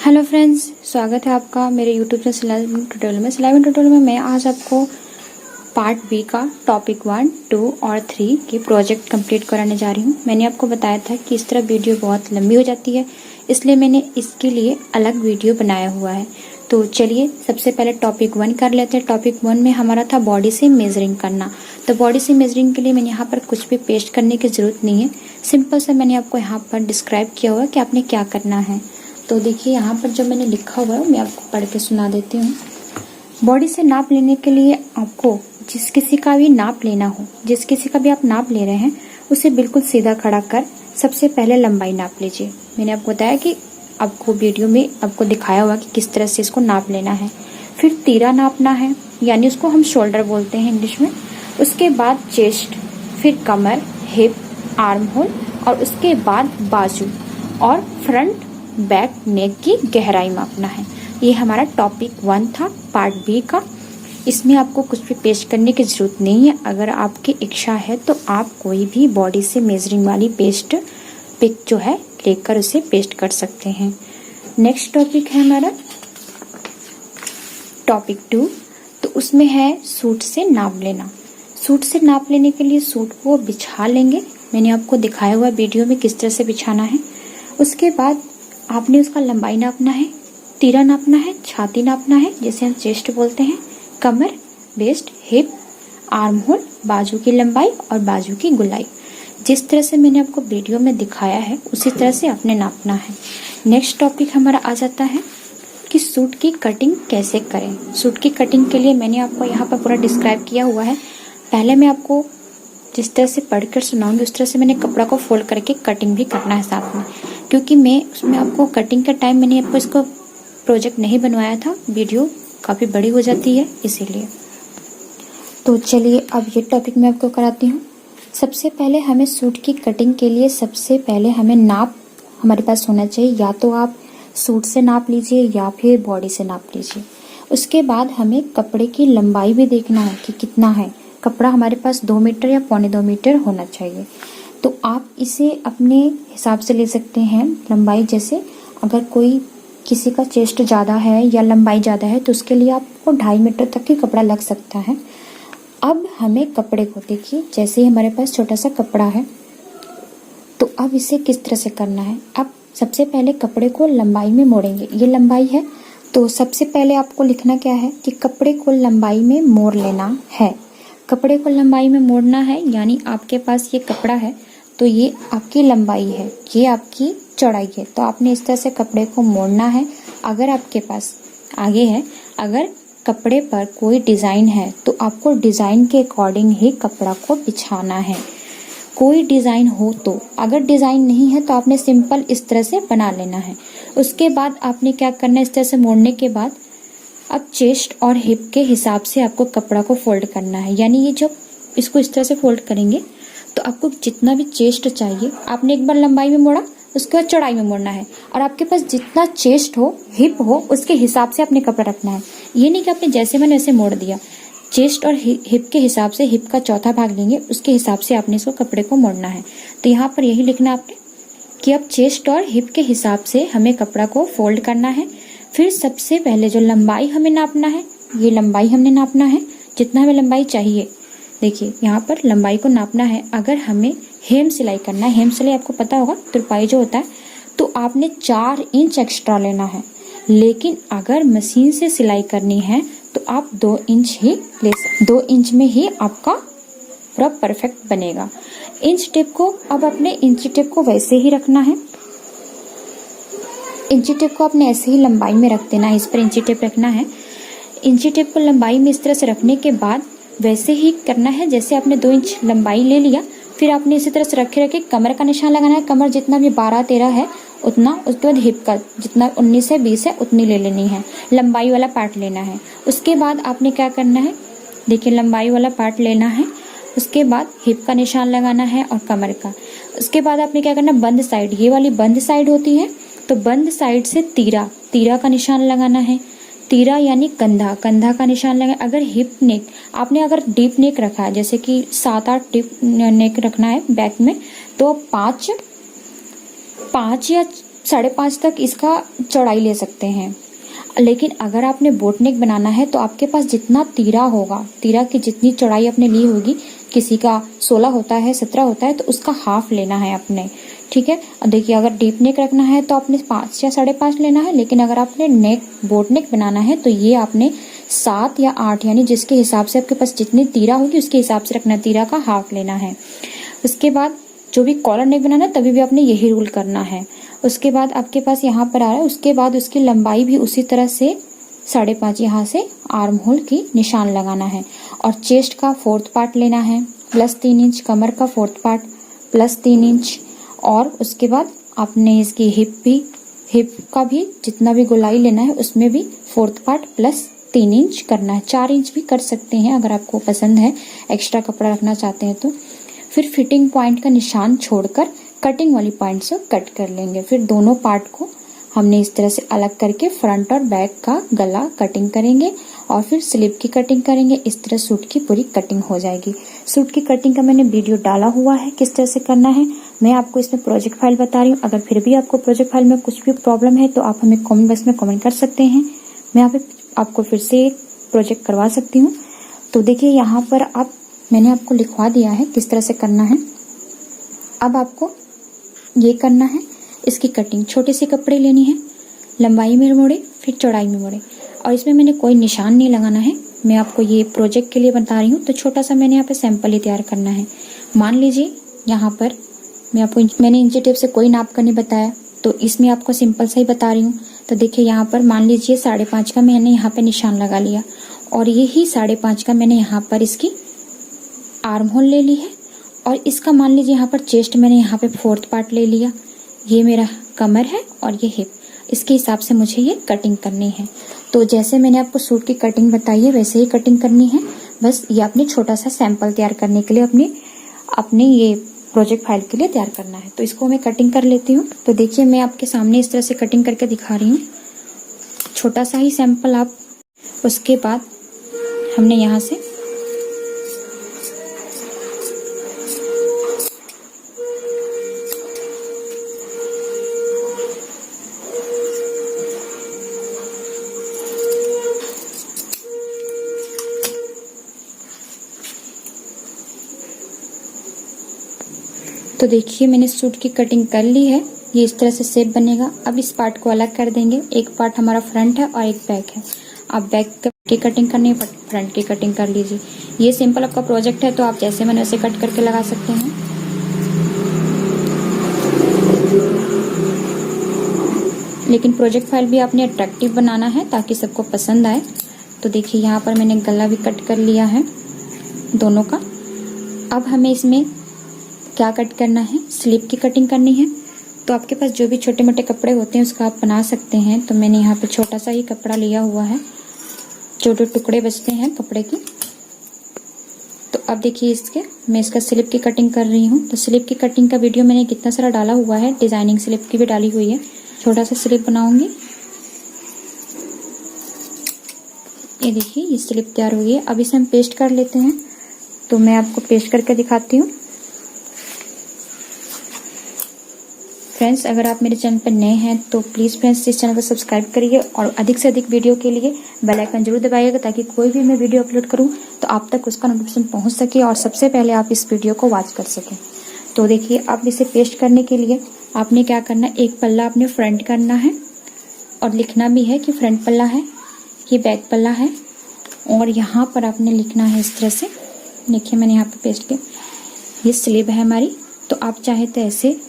Hello friends, स्वागत है आपका मेरे यूट्यूब चैनल सिलाई ट्यूटोरियल में। मैं आज आपको पार्ट बी का टॉपिक 1, 2 और 3 की प्रोजेक्ट कंप्लीट कराने जा रही हूँ। मैंने आपको बताया था कि इस तरह वीडियो बहुत लंबी हो जाती है, इसलिए मैंने इसके लिए अलग वीडियो बनाया हुआ है। तो चलिए सबसे पहले टॉपिक 1 कर लेते हैं। टॉपिक 1 में हमारा था बॉडी से मेजरिंग करना। तो बॉडी से मेजरिंग के लिए मैंने यहाँ पर कुछ भी पेस्ट करने की ज़रूरत नहीं है, सिंपल से मैंने आपको यहाँ पर डिस्क्राइब किया हुआ है कि आपने क्या करना है। तो देखिए यहाँ पर जो मैंने लिखा हुआ है मैं आपको पढ़ के सुना देती हूँ। बॉडी से नाप लेने के लिए आपको जिस किसी का भी नाप लेना हो, जिस किसी का भी आप नाप ले रहे हैं, उसे बिल्कुल सीधा खड़ा कर सबसे पहले लंबाई नाप लीजिए। मैंने आपको बताया कि आपको वीडियो में आपको दिखाया हुआ कि किस तरह से इसको नाप लेना है। फिर तीरा नापना है, यानी उसको हम शोल्डर बोलते हैं इंग्लिश में। उसके बाद चेस्ट, फिर कमर, हिप, आर्म होल और उसके बाद बाजू और फ्रंट बैक नेक की गहराई मापना है। ये हमारा टॉपिक 1 था पार्ट बी का। इसमें आपको कुछ भी पेस्ट करने की ज़रूरत नहीं है। अगर आपकी इच्छा है तो आप कोई भी बॉडी से मेजरिंग वाली पिक जो है लेकर उसे पेस्ट कर सकते हैं। नेक्स्ट टॉपिक है हमारा टॉपिक 2। तो उसमें है सूट से नाप लेना। सूट से नाप लेने के लिए सूट को बिछा लेंगे। मैंने आपको दिखाया हुआ वीडियो में किस तरह से बिछाना है। उसके बाद आपने उसका लंबाई नापना है, तीरा नापना है, छाती नापना है जिसे हम चेस्ट बोलते हैं, कमर, वेस्ट, हिप, आर्म होल, बाजू की लंबाई और बाजू की गोलाई। जिस तरह से मैंने आपको वीडियो में दिखाया है उसी तरह से आपने नापना है। नेक्स्ट टॉपिक हमारा आ जाता है कि सूट की कटिंग कैसे करें। सूट की कटिंग के लिए मैंने आपको यहाँ पर पूरा डिस्क्राइब किया हुआ है। पहले मैं आपको जिस तरह से पढ़कर सुनाऊंगी उस तरह से मैंने कपड़ा को फोल्ड करके कटिंग भी करना है साथ में, क्योंकि मैं उसमें आपको कटिंग का टाइम मैंने आपको इसको प्रोजेक्ट नहीं बनवाया था, वीडियो काफ़ी बड़ी हो जाती है इसीलिए। तो चलिए अब ये टॉपिक मैं आपको कराती हूँ। सबसे पहले हमें सूट की कटिंग के लिए सबसे पहले हमें नाप हमारे पास होना चाहिए। या तो आप सूट से नाप लीजिए या फिर बॉडी से नाप लीजिए। उसके बाद हमें कपड़े की लंबाई भी देखना है कि कितना है। कपड़ा हमारे पास 2 मीटर या 2.25 मीटर होना चाहिए। तो आप इसे अपने हिसाब से ले सकते हैं लंबाई। जैसे अगर कोई किसी का चेस्ट ज़्यादा है या लंबाई ज़्यादा है तो उसके लिए आपको 2.5 मीटर तक ही कपड़ा लग सकता है। अब हमें कपड़े को देखिए, जैसे ही हमारे पास छोटा सा कपड़ा है तो अब इसे किस तरह से करना है। अब सबसे पहले कपड़े को लंबाई में मोड़ेंगे। ये लंबाई है तो सबसे पहले आपको लिखना क्या है कि कपड़े को लंबाई में मोड़ लेना है। कपड़े को लंबाई में मोड़ना है, यानी आपके पास ये कपड़ा है तो ये आपकी लंबाई है, ये आपकी चौड़ाई है। तो आपने इस तरह से कपड़े को मोड़ना है। अगर आपके पास आगे है, अगर कपड़े पर कोई डिज़ाइन है तो आपको डिज़ाइन के अकॉर्डिंग ही कपड़ा को बिछाना है। कोई डिज़ाइन हो तो, अगर डिज़ाइन नहीं है तो आपने सिंपल इस तरह से बना लेना है। उसके बाद आपने क्या करना है, इस तरह से मोड़ने के बाद अब चेस्ट और हिप के हिसाब से आपको कपड़ा को फोल्ड करना है। यानी ये जब इसको इस तरह से फोल्ड करेंगे तो आपको जितना भी चेस्ट चाहिए, आपने एक बार लंबाई में मोड़ा, उसके बाद चौड़ाई में मोड़ना है। और आपके पास जितना चेस्ट हो, हिप हो, उसके हिसाब से आपने कपड़ा रखना है। ये नहीं कि आपने जैसे मैंने वैसे मोड़ दिया। चेस्ट और हिप के हिसाब से, हिप का चौथा भाग लेंगे, उसके हिसाब से आपने इसको कपड़े को मोड़ना है। तो यहाँ पर यही लिखना आपने कि अब चेस्ट और हिप के हिसाब से हमें कपड़ा को फोल्ड करना है। फिर सबसे पहले जो लंबाई हमें नापना है, ये लंबाई हमने नापना है जितना हमें लंबाई चाहिए। देखिए यहाँ पर लंबाई को नापना है। अगर हमें हेम सिलाई करना है, हेम सिलाई आपको पता होगा, तुरपाई जो होता है, तो आपने 4 इंच एक्स्ट्रा लेना है। लेकिन अगर मशीन से सिलाई करनी है तो आप 2 इंच ही ले सकते। 2 इंच में ही आपका पूरा परफेक्ट बनेगा। इंच टेप को, अब अपने इंची टेप को वैसे ही रखना है। इंची टेप को आपने ऐसे ही लंबाई में रख देना है। इस पर इंची टेप रखना है। इंची टेप को लंबाई में इस तरह से रखने के बाद वैसे ही करना है जैसे आपने 2 इंच लंबाई ले लिया। फिर आपने इसी तरह से रखे रखे कमर का निशान लगाना है। कमर जितना भी 12-13 है उतना, उसके बाद हिप का जितना 19 है 20 है उतनी ले लेनी है। लंबाई वाला पार्ट लेना है। उसके बाद आपने क्या करना है, देखिए लंबाई वाला पार्ट लेना है। उसके बाद हिप का निशान लगाना है और कमर का। उसके बाद आपने क्या करना, बंद साइड, ये वाली बंद साइड होती है तो बंद साइड से तीरा का निशान लगाना है। तीरा यानी कंधा का निशान लगाए। अगर हिप नेक, आपने अगर डीप नेक रखा है, जैसे कि 7-8 डीप नेक रखना है बैक में, तो 5 या 5.5 तक इसका चौड़ाई ले सकते हैं। लेकिन अगर आपने बोट नेक बनाना है तो आपके पास जितना तीरा होगा, तीरा की जितनी चौड़ाई आपने ली होगी, किसी का 16 होता है, 17 होता है, तो उसका हाफ लेना है आपने, ठीक है। और देखिए अगर डीप नेक रखना है तो आपने 5 या 5.5 लेना है, लेकिन अगर आपने नेक बोट नेक बनाना है तो ये आपने 7 या 8, यानी जिसके हिसाब से आपके पास जितनी तीरा होगी उसके हिसाब से रखना, तीरा का हाफ लेना है। उसके बाद जो भी कॉलर नेक बनाना है तभी भी आपने यही रूल करना है। उसके बाद आपके पास यहाँ पर आ रहा है, उसके बाद उसकी लंबाई भी उसी तरह से 5.5 यहाँ से आर्म होल की निशान लगाना है। और चेस्ट का 4th पार्ट लेना है प्लस 3 इंच, कमर का 4th पार्ट प्लस 3 इंच, और उसके बाद आपने इसकी हिप का भी जितना भी गोलाई लेना है उसमें भी 4th पार्ट प्लस 3 इंच करना है। 4 इंच भी कर सकते हैं अगर आपको पसंद है, एक्स्ट्रा कपड़ा रखना चाहते हैं तो। फिर फिटिंग पॉइंट का निशान छोड़कर कटिंग वाली पॉइंट से कट कर लेंगे। फिर दोनों पार्ट को हमने इस तरह से अलग करके फ्रंट और बैक का गला कटिंग करेंगे और फिर स्लीव की कटिंग करेंगे। इस तरह सूट की पूरी कटिंग हो जाएगी। सूट की कटिंग का मैंने वीडियो डाला हुआ है किस तरह से करना है। मैं आपको इसमें प्रोजेक्ट फाइल बता रही हूँ। अगर फिर भी आपको प्रोजेक्ट फाइल में कुछ भी प्रॉब्लम है तो आप हमें कमेंट बॉक्स में कमेंट कर सकते हैं। मैं आपको फिर से एक प्रोजेक्ट करवा सकती हूँ। तो देखिए यहाँ पर मैंने आपको लिखवा दिया है किस तरह से करना है। अब आपको ये करना है, इसकी कटिंग छोटे से कपड़े लेनी है, लंबाई में मोड़े फिर चौड़ाई में मोड़े, और इसमें मैंने कोई निशान नहीं लगाना है। मैं आपको ये प्रोजेक्ट के लिए बता रही हूँ, तो छोटा सा मैंने यहाँ पे सैंपल ही तैयार करना है। मान लीजिए यहाँ पर मैंने इंची टेप से कोई नाप का नहीं बताया, तो इसमें आपको सिंपल सा ही बता रही हूँ। तो देखिए यहाँ पर मान लीजिए 5.5 का मैंने यहाँ पे निशान लगा लिया, और यही 5.5 का मैंने यहाँ पर इसकी आर्म होल ले ली है, और इसका मान लीजिए यहाँ पर चेस्ट मैंने यहाँ पे 4th पार्ट ले लिया। ये मेरा कमर है और ये हिप, इसके हिसाब से मुझे ये कटिंग करनी है। तो जैसे मैंने आपको सूट की कटिंग बताई है वैसे ही कटिंग करनी है। बस ये अपने छोटा सा सैंपल तैयार करने के लिए अपने ये प्रोजेक्ट फाइल के लिए तैयार करना है। तो इसको मैं कटिंग कर लेती हूँ। तो देखिए मैं आपके सामने इस तरह से कटिंग करके दिखा रही हूँ, छोटा सा ही सैंपल उसके बाद हमने यहाँ से तो देखिए मैंने सूट की कटिंग कर ली है। ये इस तरह से शेप बनेगा। अब इस पार्ट को अलग कर देंगे। एक पार्ट हमारा फ्रंट है और एक बैक है। आप बैक की कटिंग करनी है, फ्रंट की कटिंग कर लीजिए। ये सिंपल आपका प्रोजेक्ट है, तो आप जैसे मैंने वैसे कट करके लगा सकते हैं। लेकिन प्रोजेक्ट फाइल भी आपने अट्रैक्टिव बनाना है ताकि सबको पसंद आए। तो देखिए यहाँ पर मैंने गला भी कट कर लिया है दोनों का। अब हमें इसमें क्या कट करना है, स्लीव की कटिंग करनी है। तो आपके पास जो भी छोटे मोटे कपड़े होते हैं उसका आप बना सकते हैं। तो मैंने यहाँ पे छोटा सा ही कपड़ा लिया हुआ है, जो टुकड़े बचते हैं कपड़े की। तो अब देखिए मैं इसका स्लीव की कटिंग कर रही हूँ। तो स्लीव की कटिंग का वीडियो मैंने कितना सारा डाला हुआ है, डिजाइनिंग स्लीव की भी डाली हुई है। छोटा सा स्लीव बनाऊंगी। ये देखिए ये स्लीव तैयार हो गई है। अब इसे हम पेस्ट कर लेते हैं। तो मैं आपको पेस्ट करके दिखाती हूँ। फ्रेंड्स, अगर आप मेरे चैनल पर नए हैं तो प्लीज़ फ्रेंड्स इस चैनल को सब्सक्राइब करिए और अधिक से अधिक वीडियो के लिए बेल आइकन जरूर दबाइएगा, ताकि कोई भी मैं वीडियो अपलोड करूं तो आप तक उसका नोटिफिकेशन पहुंच सके और सबसे पहले आप इस वीडियो को वॉच कर सकें। तो देखिए अब इसे पेस्ट करने के लिए आपने क्या करना है, एक पल्ला आपने फ्रंट करना है और लिखना भी है कि फ्रंट पल्ला है, ये बैक पल्ला है, और यहाँ पर आपने लिखना है इस तरह से। देखिए मैंने यहाँ पर पेस्ट किया, ये स्लीव है हमारी। तो आप चाहे तो ऐसे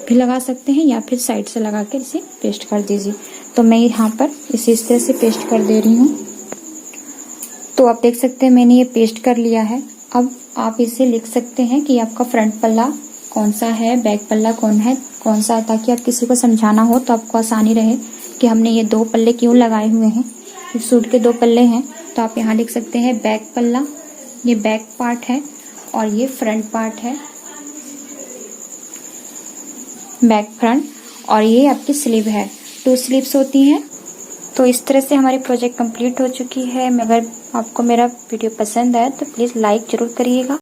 भी लगा सकते हैं या फिर साइड से लगा कर इसे पेस्ट कर दीजिए। तो मैं यहाँ पर इसे इस तरह से पेस्ट कर दे रही हूँ। तो आप देख सकते हैं मैंने ये पेस्ट कर लिया है। अब आप इसे लिख सकते हैं कि आपका फ्रंट पल्ला कौन सा है, बैक पल्ला कौन सा है, ताकि आप किसी को समझाना हो तो आपको आसानी रहे कि हमने ये 2 पल्ले क्यों लगाए हुए हैं। सूट के 2 पल्ले हैं, तो आप यहाँ लिख सकते हैं बैक पल्ला, ये बैक पार्ट है और ये फ्रंट पार्ट है, बैक फ्रंट, और ये आपकी स्लीव है। 2 स्लीव्स होती हैं। तो इस तरह से हमारी प्रोजेक्ट कंप्लीट हो चुकी है। अगर आपको मेरा वीडियो पसंद आए तो प्लीज़ लाइक जरूर करिएगा।